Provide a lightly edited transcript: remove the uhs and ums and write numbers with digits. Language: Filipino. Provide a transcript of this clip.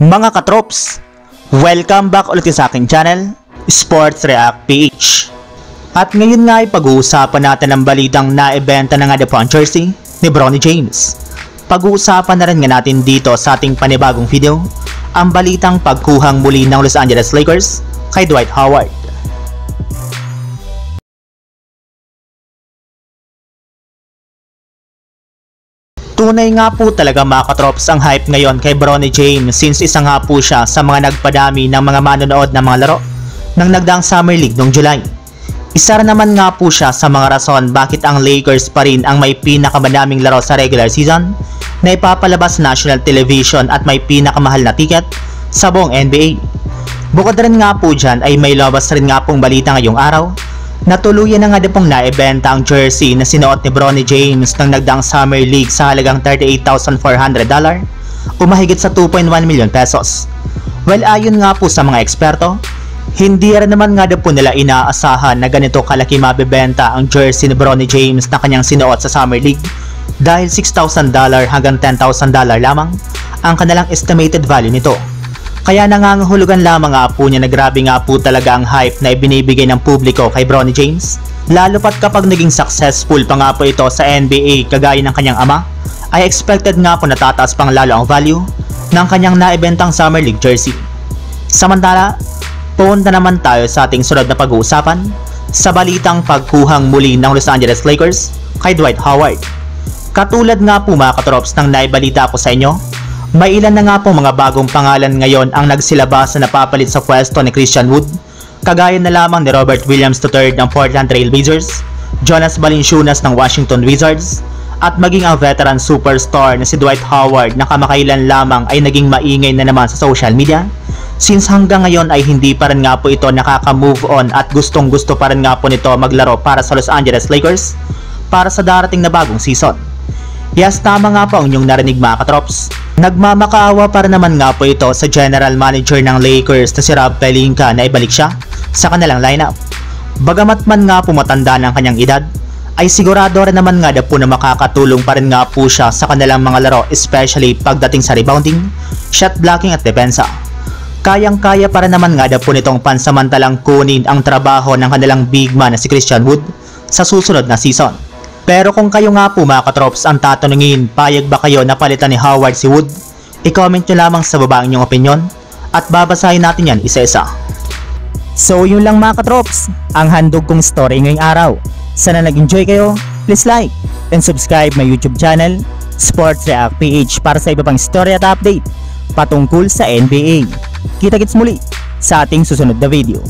Mga katrops, welcome back ulit sa aking channel, Sports React PH. At ngayon nga ay pag-uusapan natin ang balitang naibenta na nga the jersey ni Bronny James. Pag-uusapan na rin nga natin dito sa ating panibagong video, ang balitang pagkuhang muli ng Los Angeles Lakers kay Dwight Howard. Tunay nga po talaga mga katrops ang hype ngayon kay Bronny James since isa nga po siya sa mga nagpadami ng mga manonood ng mga laro ng nagdaang Summer League noong July. Isa rin naman nga po siya sa mga rason bakit ang Lakers pa rin ang may pinakamadaming laro sa regular season na ipapalabas sa national television at may pinakamahal na ticket sa buong NBA. Bukod rin nga po dyan ay may labas rin nga pong balita ngayong araw na tuluyan na nga pong naibenta ang jersey na sinuot ni Bronny James ng nagdaang Summer League sa halagang $38,400 o mahigit sa 2.1 million pesos. Well, ayon nga po sa mga eksperto, hindi rin naman nga po nila inaasahan na ganito kalaki mabibenta ang jersey ni Bronny James na kanyang sinuot sa Summer League dahil $6,000 hanggang $10,000 lamang ang kanilang estimated value nito. Kaya nangangahulugan lamang nga po niya na grabe nga po talaga ang hype na ibinibigay ng publiko kay Bronny James. Lalo pat kapag naging successful pa nga po ito sa NBA kagaya ng kanyang ama, ay expected nga po na tataas pang lalo ang value ng kanyang naibentang Summer League jersey. Samantala, punta naman tayo sa ating sunod na pag-uusapan sa balitang pagkuhang muli ng Los Angeles Lakers kay Dwight Howard. Katulad nga po mga katrops ng naibalita ko sa inyo, may ilan na nga po mga bagong pangalan ngayon ang nagsilabas na napapalit sa pwesto ni Christian Wood, kagaya na lamang ni Robert Williams III ng Portland Trail Blazers, Jonas Valanciunas ng Washington Wizards, at maging ang veteran superstar na si Dwight Howard na kamakailan lamang ay naging maingay na naman sa social media, since hanggang ngayon ay hindi pa rin nga po ito nakaka-move on at gustong gusto pa rin nga po nito maglaro para sa Los Angeles Lakers para sa darating na bagong season. Yes, tama nga po ang inyong narinig mga katrops. Nagmamakaawa para naman nga po ito sa general manager ng Lakers na si Rob Pelinka na ibalik siya sa kanilang lineup. Bagamat man nga po matanda ng kanyang edad, ay sigurado rin naman nga po na makakatulong pa rin nga po siya sa kanilang mga laro, especially pagdating sa rebounding, shot blocking at depensa. Kayang-kaya para naman nga po nitong pansamantalang kunin ang trabaho ng kanilang big man na si Christian Wood sa susunod na season. Pero kung kayo nga po mga katrops ang tatanungin, payag ba kayo na palitan ni Howard si Wood? I-comment nyo lamang sa baba ang inyong opinion at babasahin natin yan isa-isa. So yun lang mga katrops, ang handog kong story ngayong araw. Sana nag-enjoy kayo, please like and subscribe my YouTube channel, Sports React PH, para sa iba pang story at update patungkol sa NBA. Kita-kits muli sa ating susunod na video.